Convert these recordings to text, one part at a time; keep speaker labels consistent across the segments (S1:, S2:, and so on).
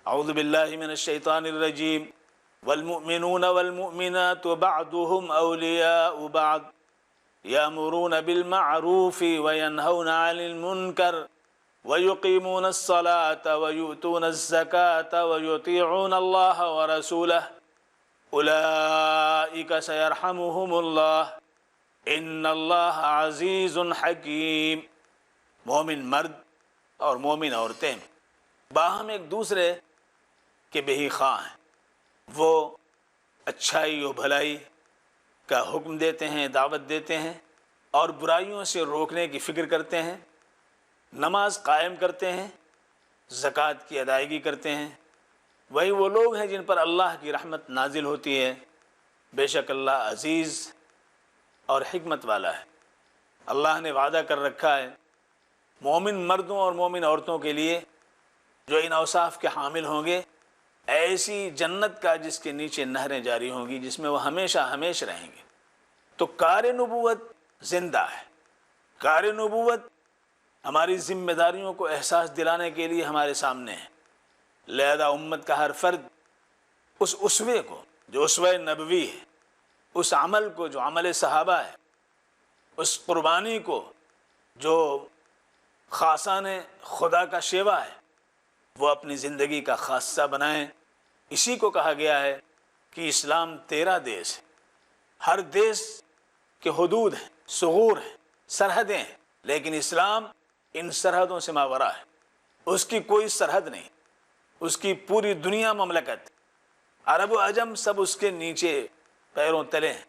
S1: اعوذ باللہ من الشیطان الرجیم والمؤمنون والمؤمنات بعضهم اولیاء بعض یامرون بالمعروف وینہون عن المنکر ویقیمون الصلاة ویؤتون الزکاة ویطیعون اللہ ورسولہ اولئک سیرحمہم اللہ ان اللہ عزیز حکیم۔ مومن مرد اور مومن عورتیں باہم ایک دوسرے کے بہی خواہ ہیں، وہ اچھائی و بھلائی کا حکم دیتے ہیں، دعوت دیتے ہیں اور برائیوں سے روکنے کی فکر کرتے ہیں، نماز قائم کرتے ہیں، زکوٰۃ کی ادائیگی کرتے ہیں۔ وہی وہ لوگ ہیں جن پر اللہ کی رحمت نازل ہوتی ہے۔ بے شک اللہ عزیز اور حکمت والا ہے۔ اللہ نے وعدہ کر رکھا ہے مومن مردوں اور مومن عورتوں کے لیے جو ان اوصاف کے حامل ہوں گے، ایسی جنت کا جس کے نیچے نہریں جاری ہوں گی، جس میں وہ ہمیشہ ہمیشہ رہیں گے۔ تو کار نبوت زندہ ہے۔ کار نبوت ہماری ذمہ داریوں کو احساس دلانے کے لیے ہمارے سامنے ہے، لہذا امت کا ہر فرد اس اسوے کو جو اسوہ نبوی ہے، اس عمل کو جو عمل صحابہ ہے، اس قربانی کو جو خاصان خدا کا شیوا ہے، وہ اپنی زندگی کا خاصہ بنائیں۔ اسی کو کہا گیا ہے کہ اسلام 13 دیس ہے، ہر دیس کے حدود ہیں، ثغور ہیں، سرحدیں ہیں، لیکن اسلام ان سرحدوں سے ماورا ہے، اس کی کوئی سرحد نہیں، اس کی پوری دنیا مملکت، عرب و عجم سب اس کے نیچے پیروں تلے ہیں،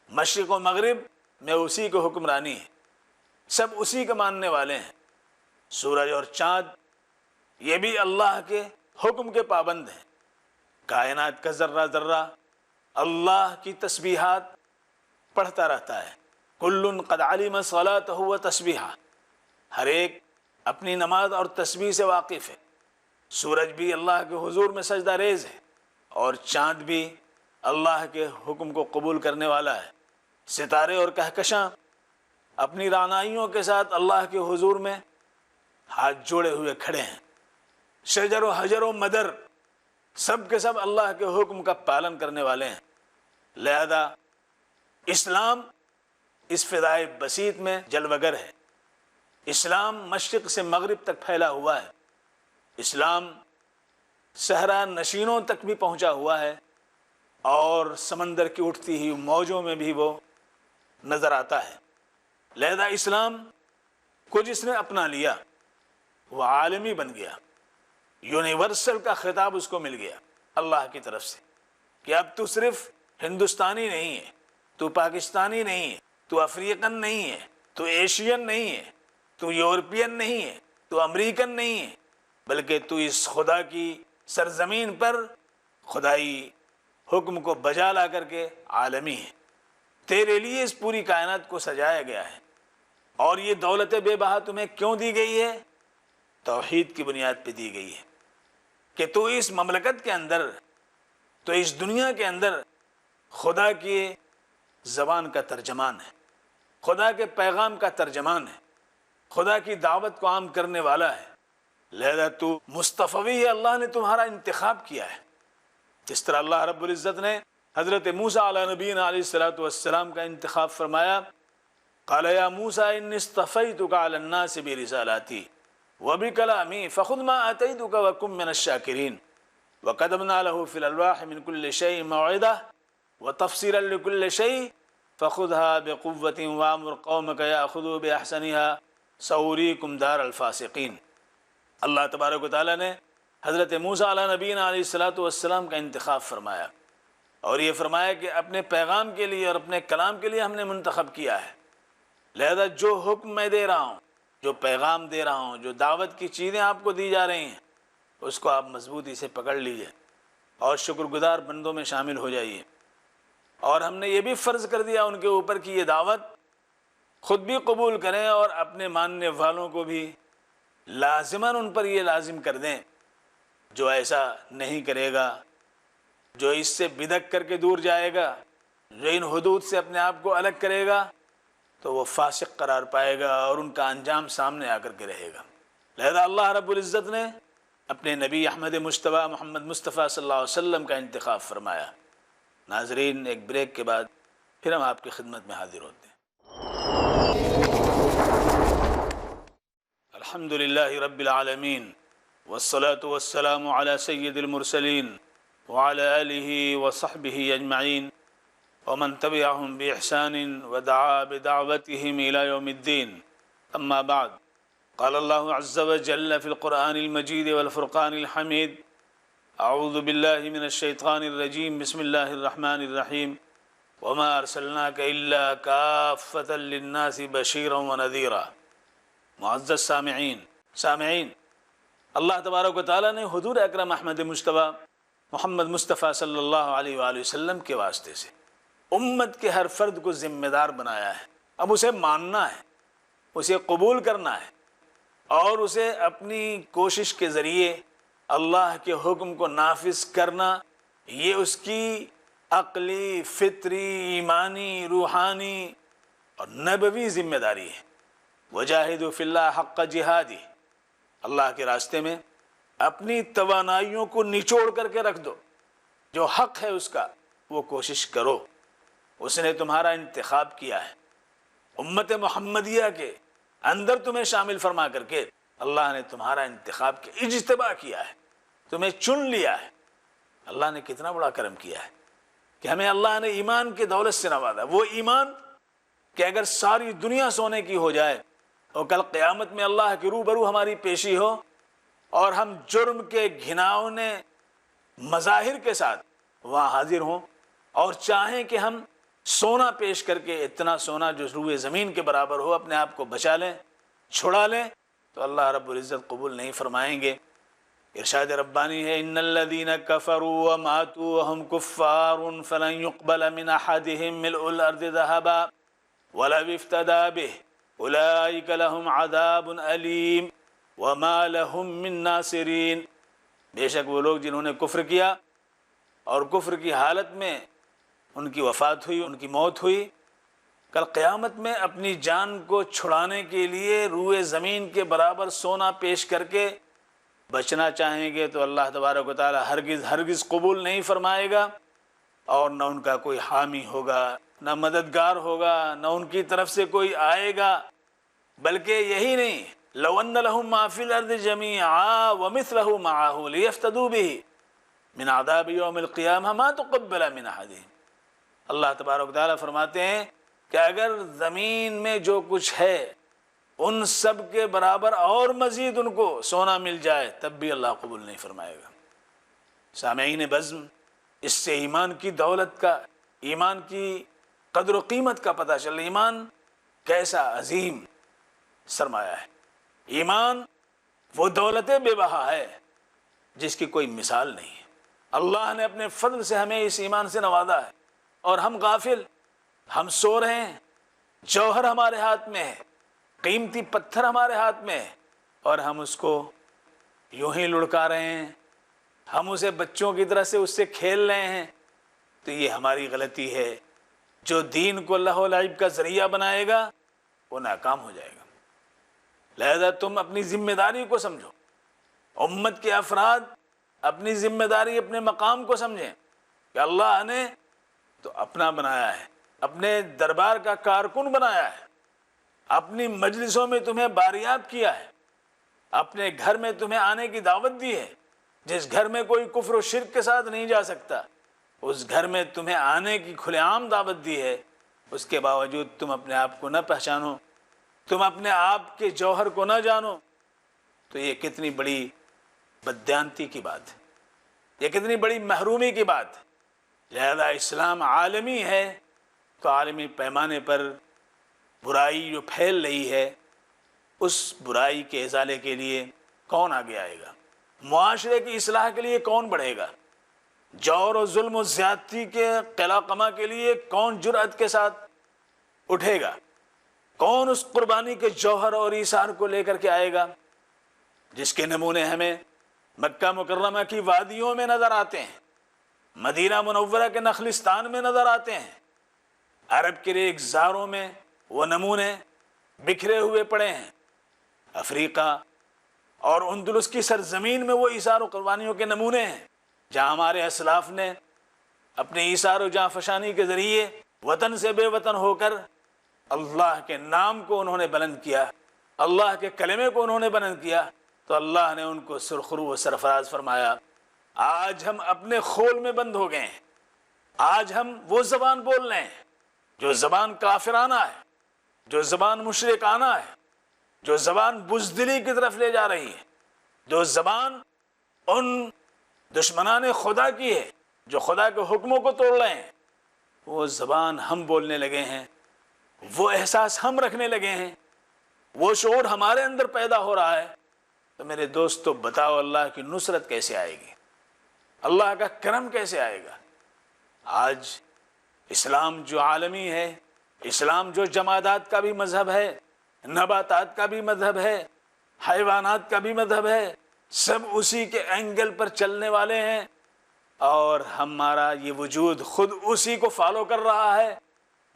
S1: مشرق و مغرب میں اسی کو حکمرانی ہے، سب اسی کے ماننے والے ہیں۔ سورج اور چاند یہ بھی اللہ کے حکم کے پابند ہیں۔ کائنات کا ذرہ ذرہ اللہ کی تسبیحات پڑھتا رہتا ہے۔ کل قد علم صلاته و تسبیحہ، ہر ایک اپنی نماز اور تسبیح سے واقف ہے۔ سورج بھی اللہ کے حضور میں سجدہ ریز ہے اور چاند بھی اللہ کے حکم کو قبول کرنے والا ہے۔ ستارے اور کہکشاں اپنی رعنائیوں کے ساتھ اللہ کے حضور میں ہاتھ جوڑے ہوئے کھڑے ہیں۔ شجر و حجر و مدر سب کے سب اللہ کے حکم کا پالن کرنے والے ہیں۔ لہذا اسلام اس فضائے بسیط میں جلوگر ہے۔ اسلام مشرق سے مغرب تک پھیلا ہوا ہے۔ اسلام صحرا نشینوں تک بھی پہنچا ہوا ہے اور سمندر کی اٹھتی ہوئی موجوں میں بھی وہ نظر آتا ہے۔ لہذا اسلام کو جس نے اپنا لیا وہ عالمی بن گیا، یونیورسل کا خطاب اس کو مل گیا اللہ کی طرف سے کہ اب تو صرف ہندوستانی نہیں ہے، تو پاکستانی نہیں ہے، تو افریقن نہیں ہے، تو ایشین نہیں ہے، تو یورپین نہیں ہے، تو امریکن نہیں ہے، بلکہ تو اس خدا کی سرزمین پر خدائی حکم کو بجا لا کر کے عالمی ہے۔ تیرے لیے اس پوری کائنات کو سجایا گیا ہے، اور یہ دولت بے بہا تمہیں کیوں دی گئی ہے؟ توحید کی بنیاد پہ دی گئی ہے کہ تو اس مملکت کے اندر، تو اس دنیا کے اندر خدا کی زبان کا ترجمان ہے، خدا کے پیغام کا ترجمان ہے، خدا کی دعوت کو عام کرنے والا ہے۔ لہذا تو مصطفی ہے، اللہ نے تمہارا انتخاب کیا ہے۔ جس طرح اللہ رب العزت نے حضرت موسیٰ علیہ نبینا علیہ السلام کا انتخاب فرمایا، قال یا موسیٰ انی اصطفیتک علی الناس برسالاتی وبکلامی فخذ ما آتیتک وکن من الشاکرین وقدمنا له فی الالواح من کل شیء موعظہ وتفصیلا لکل شیء فخذها بقوۃ وامر قومک یاخذوا باحسنها ساریکم دار الفاسقین۔ اللہ تبارک و تعالیٰ نے حضرت موسیٰ علیہ نبینا علیہ السلام کا انتخاب فرمایا اور یہ فرمایا کہ اپنے پیغام کے لیے اور اپنے کلام کے لیے ہم نے منتخب کیا ہے۔ لہذا جو حکم میں دے رہا ہوں، جو پیغام دے رہا ہوں، جو دعوت کی چیزیں آپ کو دی جا رہی ہیں، اس کو آپ مضبوطی سے پکڑ لیجئے اور شکر گزار بندوں میں شامل ہو جائیے۔ اور ہم نے یہ بھی فرض کر دیا ان کے اوپر کہ یہ دعوت خود بھی قبول کریں اور اپنے ماننے والوں کو بھی لازماً ان پر یہ لازم کر دیں۔ جو ایسا نہیں کرے گا، جو اس سے بدعت کر کے دور جائے گا، جو ان حدود سے اپنے آپ کو الگ کرے گا، تو وہ فاسق قرار پائے گا اور ان کا انجام سامنے آ کر کے رہے گا۔ لہذا اللہ رب العزت نے اپنے نبی احمد مجتبیٰ محمد مصطفیٰ صلی اللہ علیہ وسلم کا انتخاب فرمایا۔ ناظرین، ایک بریک کے بعد پھر ہم آپ کی خدمت میں حاضر ہوتے ہیں۔ الحمد للہ رب العالمین والصلاة والسلام علی سید المرسلین وعلی آلہ وصحبہ اجمعین ومن تبعهم بإحسان ودعا بدعوتهم إلى يوم الدين، أما بعد، قال الله عز وجل في القرآن المجيد والفرقان الحميد: أعوذ بالله من الشيطان الرجيم، بسم الله الرحمن الرحيم، وما أرسلناك إلا كافة للناس بشيرا ونذيرا۔ معزز سامعین، اللہ تبارک و تعالیٰ نے حضور اکرم احمد مجتبیٰ محمد مصطفیٰ صلی اللہ علیہ وآلہ وسلم کے واسطے سے امت کے ہر فرد کو ذمہ دار بنایا ہے۔ اب اسے ماننا ہے، اسے قبول کرنا ہے، اور اسے اپنی کوشش کے ذریعے اللہ کے حکم کو نافذ کرنا، یہ اس کی عقلی، فطری، ایمانی، روحانی اور نبوی ذمہ داری ہے۔ وجاہدوا فی اللہ حق جہادی، اللہ کے راستے میں اپنی توانائیوں کو نچوڑ کر کے رکھ دو، جو حق ہے اس کا وہ کوشش کرو۔ اس نے تمہارا انتخاب کیا ہے، امت محمدیہ کے اندر تمہیں شامل فرما کر کے اللہ نے تمہارا انتخاب کیا، اجتباء کیا ہے، تمہیں چن لیا ہے۔ اللہ نے کتنا بڑا کرم کیا ہے کہ ہمیں اللہ نے ایمان کی دولت سے نوازا، وہ ایمان کہ اگر ساری دنیا سونے کی ہو جائے اور کل قیامت میں اللہ کے روبرو ہماری پیشی ہو اور ہم جرم کے گھناؤنے مظاہر کے ساتھ وہاں حاضر ہوں اور چاہیں کہ ہم سونا پیش کر کے، اتنا سونا جو روئے زمین کے برابر ہو، اپنے آپ کو بچا لیں، چھڑا لیں، تو اللہ رب العزت قبول نہیں فرمائیں گے۔ ارشاد ربانی ہے: ان الذین کفروا وماتوا وهم کفار فلن يقبل من احدهم ملء الارض ذهبا ولو افتدى به اولئک لهم عذاب علیم وما لهم من ناصرین۔ بے شک وہ لوگ جنہوں نے کفر کیا اور کفر کی حالت میں ان کی وفات ہوئی، ان کی موت ہوئی، کل قیامت میں اپنی جان کو چھڑانے کے لیے روئے زمین کے برابر سونا پیش کر کے بچنا چاہیں گے تو اللہ تبارک و تعالی ہرگز قبول نہیں فرمائے گا، اور نہ ان کا کوئی حامی ہوگا، نہ مددگار ہوگا، نہ ان کی طرف سے کوئی آئے گا۔ بلکہ یہی نہیں، لو ان لهم ما فی الارض جميعا ومثله معه لیفتدوا به من عذاب یوم القیامہ ما تقبل من احدهم۔ اللہ تبارک و تعالیٰ فرماتے ہیں کہ اگر زمین میں جو کچھ ہے ان سب کے برابر اور مزید ان کو سونا مل جائے تب بھی اللہ قبول نہیں فرمائے گا۔ سامعین بزم، اس سے ایمان کی دولت کا، ایمان کی قدر و قیمت کا پتہ چل، ایمان کیسا عظیم سرمایہ ہے۔ ایمان وہ دولت بے بہا ہے جس کی کوئی مثال نہیں ہے۔ اللہ نے اپنے فضل سے ہمیں اس ایمان سے نوازا ہے، اور ہم غافل، ہم سو رہے ہیں، جوہر ہمارے ہاتھ میں ہے، قیمتی پتھر ہمارے ہاتھ میں ہے، اور ہم اس کو یوں ہی لڑکا رہے ہیں، ہم اسے بچوں کی طرح سے اس سے کھیل رہے ہیں۔ تو یہ ہماری غلطی ہے۔ جو دین کو لہو و لعب کا ذریعہ بنائے گا وہ ناکام ہو جائے گا۔ لہذا تم اپنی ذمہ داری کو سمجھو، امت کے افراد اپنی ذمہ داری، اپنے مقام کو سمجھیں کہ اللہ نے تو اپنا بنایا ہے، اپنے دربار کا کارکن بنایا ہے، اپنی مجلسوں میں تمہیں باریاب کیا ہے، اپنے گھر میں تمہیں آنے کی دعوت دی ہے۔ جس گھر میں کوئی کفر و شرک کے ساتھ نہیں جا سکتا، اس گھر میں تمہیں آنے کی کھلے عام دعوت دی ہے، اس کے باوجود تم اپنے آپ کو نہ پہچانو، تم اپنے آپ کے جوہر کو نہ جانو، تو یہ کتنی بڑی بددیانتی کی بات ہے، یہ کتنی بڑی محرومی کی بات ہے۔ لہذا اسلام عالمی ہے تو عالمی پیمانے پر برائی جو پھیل رہی ہے، اس برائی کے ازالے کے لیے کون آگے آئے گا؟ معاشرے کی اصلاح کے لیے کون بڑھے گا؟ جور و ظلم و زیادتی کے قلع قمع کے لیے کون جرأت کے ساتھ اٹھے گا؟ کون اس قربانی کے جوہر اور ایثار کو لے کر کے آئے گا جس کے نمونے ہمیں مکہ مکرمہ کی وادیوں میں نظر آتے ہیں، مدینہ منورہ کے نخلستان میں نظر آتے ہیں، عرب کے ریگزاروں میں وہ نمونے بکھرے ہوئے پڑے ہیں، افریقہ اور اندلس کی سرزمین میں وہ ایثار و قربانیوں کے نمونے ہیں جہاں ہمارے اسلاف نے اپنے ایثار و جاں فشانی کے ذریعے وطن سے بے وطن ہو کر اللہ کے نام کو انہوں نے بلند کیا، اللہ کے کلمے کو انہوں نے بلند کیا، تو اللہ نے ان کو سرخرو و سرفراز فرمایا۔ آج ہم اپنے خول میں بند ہو گئے ہیں، آج ہم وہ زبان بول رہے ہیں جو زبان کافرانہ ہے، جو زبان مشرکانہ ہے، جو زبان بزدلی کی طرف لے جا رہی ہے، جو زبان ان دشمنان خدا کی ہے جو خدا کے حکموں کو توڑ رہے ہیں، وہ زبان ہم بولنے لگے ہیں، وہ احساس ہم رکھنے لگے ہیں، وہ شعور ہمارے اندر پیدا ہو رہا ہے۔ تو میرے دوستو بتاؤ اللہ کی نصرت کیسے آئے گی، اللہ کا کرم کیسے آئے گا؟ آج اسلام جو عالمی ہے، اسلام جو جمادات کا بھی مذہب ہے، نباتات کا بھی مذہب ہے، حیوانات کا بھی مذہب ہے، سب اسی کے اینگل پر چلنے والے ہیں، اور ہمارا یہ وجود خود اسی کو فالو کر رہا ہے،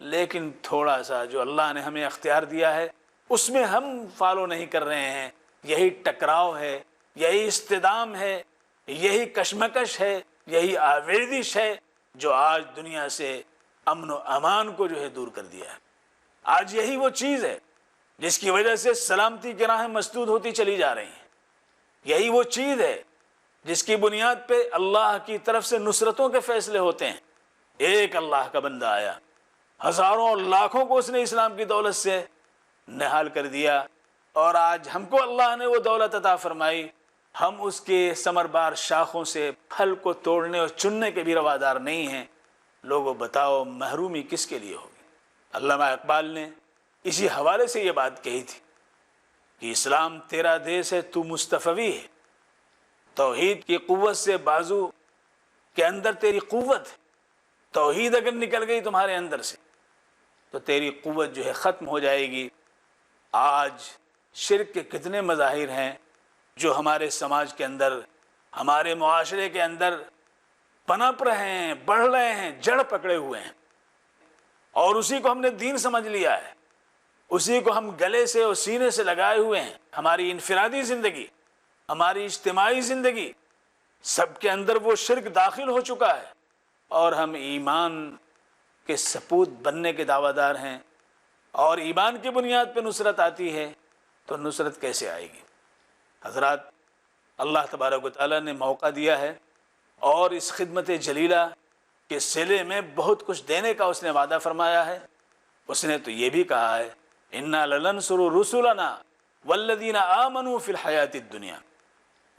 S1: لیکن تھوڑا سا جو اللہ نے ہمیں اختیار دیا ہے اس میں ہم فالو نہیں کر رہے ہیں۔ یہی ٹکراؤ ہے، یہی اصطدام ہے، یہی کشمکش ہے، یہی آویزش ہے جو آج دنیا سے امن و امان کو جو ہے دور کر دیا ہے۔ آج یہی وہ چیز ہے جس کی وجہ سے سلامتی کی راہیں مسدود ہوتی چلی جا رہی ہیں، یہی وہ چیز ہے جس کی بنیاد پہ اللہ کی طرف سے نصرتوں کے فیصلے ہوتے ہیں۔ ایک اللہ کا بندہ آیا، ہزاروں اور لاکھوں کو اس نے اسلام کی دولت سے نہال کر دیا، اور آج ہم کو اللہ نے وہ دولت عطا فرمائی، ہم اس کے ثمربار شاخوں سے پھل کو توڑنے اور چننے کے بھی روادار نہیں ہیں۔ لوگوں بتاؤ محرومی کس کے لیے ہوگی؟ علامہ اقبال نے اسی حوالے سے یہ بات کہی تھی کہ اسلام تیرا دیس ہے تو مصطفی ہے، توحید کی قوت سے بازو کے اندر تیری قوت ہے، توحید اگر نکل گئی تمہارے اندر سے تو تیری قوت جو ہے ختم ہو جائے گی۔ آج شرک کے کتنے مظاہر ہیں جو ہمارے سماج کے اندر، ہمارے معاشرے کے اندر پنپ رہے ہیں، بڑھ رہے ہیں، جڑ پکڑے ہوئے ہیں، اور اسی کو ہم نے دین سمجھ لیا ہے، اسی کو ہم گلے سے اور سینے سے لگائے ہوئے ہیں۔ ہماری انفرادی زندگی، ہماری اجتماعی زندگی، سب کے اندر وہ شرک داخل ہو چکا ہے، اور ہم ایمان کے سپوت بننے کے دعویٰ دار ہیں، اور ایمان کی بنیاد پہ نصرت آتی ہے تو نصرت کیسے آئے گی؟ حضرات، اللہ تبارک و تعالیٰ نے موقع دیا ہے، اور اس خدمت جلیلہ کے صلے میں بہت کچھ دینے کا اس نے وعدہ فرمایا ہے۔ اس نے تو یہ بھی کہا ہے اِنَّا لَنَنْصُرُ رُسُلَنَا وَالَّذِينَ آمَنُوا فِي الْحَيَاةِ الدُّنْيَا،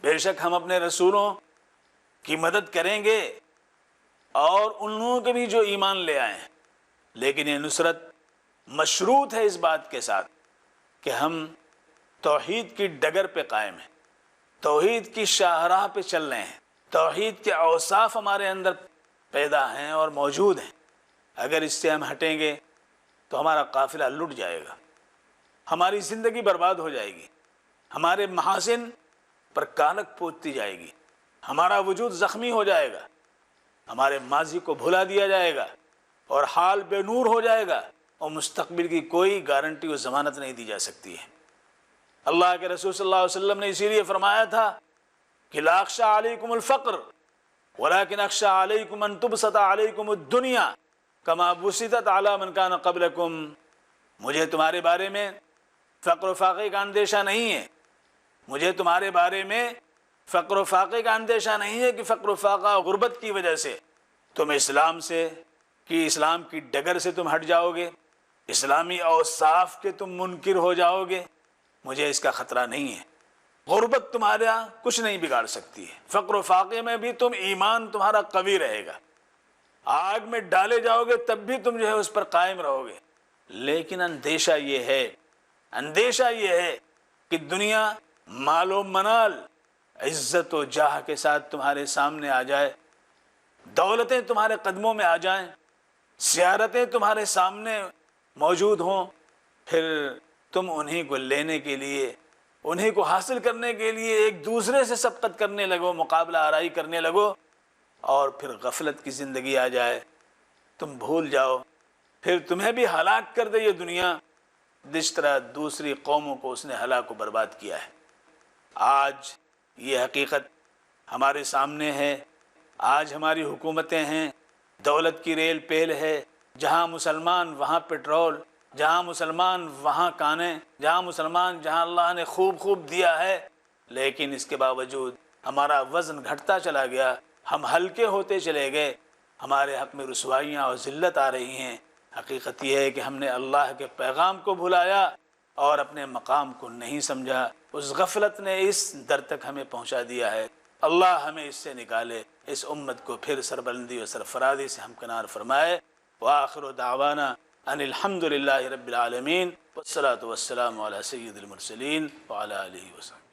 S1: بے شک ہم اپنے رسولوں کی مدد کریں گے اور ان لوگوں کے بھی جو ایمان لے آئے ہیں، لیکن یہ نصرت مشروط ہے اس بات کے ساتھ کہ ہم توحید کی ڈگر پہ قائم ہیں، توحید کی شاہراہ پہ چل رہے ہیں، توحید کے اوصاف ہمارے اندر پیدا ہیں اور موجود ہیں۔ اگر اس سے ہم ہٹیں گے تو ہمارا قافلہ لٹ جائے گا، ہماری زندگی برباد ہو جائے گی، ہمارے محاسن پر کالک پوچتی جائے گی، ہمارا وجود زخمی ہو جائے گا، ہمارے ماضی کو بھلا دیا جائے گا، اور حال بے نور ہو جائے گا، اور مستقبل کی کوئی گارنٹی و ضمانت نہیں دی جا سکتی ہے۔ اللہ کے رسول صلی اللہ علیہ وسلم نے اسی لیے فرمایا تھا کہ لا اخشى علیکم الفقر ولكن اخشى علیکم ان تبسط علیکم الدنیا کما بسطت علی من کان قبلکم، مجھے تمہارے بارے میں فقر و فاقے کا اندیشہ نہیں ہے، مجھے تمہارے بارے میں فقر و فاقے کا اندیشہ نہیں ہے کہ فقر و فاقہ غربت کی وجہ سے تم اسلام سے اسلام کی ڈگر سے تم ہٹ جاؤ گے، اسلامی اوصاف کے تم منکر ہو جاؤ گے، مجھے اس کا خطرہ نہیں ہے۔ غربت تمہارا کچھ نہیں بگاڑ سکتی ہے، فقر و فاقے میں بھی تم ایمان تمہارا قوی رہے گا، آگ میں ڈالے جاؤ گے تب بھی تم جو ہے اس پر قائم رہو گے، لیکن اندیشہ یہ ہے کہ دنیا مال و منال، عزت و جاہ کے ساتھ تمہارے سامنے آ جائے، دولتیں تمہارے قدموں میں آ جائیں، سیارتیں تمہارے سامنے موجود ہوں، پھر تم انہی کو لینے کے لیے، انہی کو حاصل کرنے کے لیے ایک دوسرے سے سبقت کرنے لگو، مقابلہ آرائی کرنے لگو، اور پھر غفلت کی زندگی آ جائے، تم بھول جاؤ، پھر تمہیں بھی ہلاک کر دے یہ دنیا جس طرح دوسری قوموں کو اس نے ہلاک و برباد کیا ہے۔ آج یہ حقیقت ہمارے سامنے ہے. آج ہماری حکومتیں ہیں، دولت کی ریل پیل ہے، جہاں مسلمان وہاں پیٹرول، جہاں مسلمان وہاں کانے، جہاں مسلمان جہاں اللہ نے خوب دیا ہے، لیکن اس کے باوجود ہمارا وزن گھٹتا چلا گیا، ہم ہلکے ہوتے چلے گئے، ہمارے حق میں رسوائیاں اور ذلت آ رہی ہیں. حقیقت یہ ہے کہ ہم نے اللہ کے پیغام کو بھلایا اور اپنے مقام کو نہیں سمجھا. اس غفلت نے اس در تک ہمیں پہنچا دیا ہے. اللہ ہمیں اس سے نکالے، اس امت کو پھر سربلندی اور سرفرازی سے ہمکنار فرمائے. وآخر دعوانا ان الحمد للہ رب العالمین والصلاة والسلام علی سید المرسلین وعلی آلہ وسلم.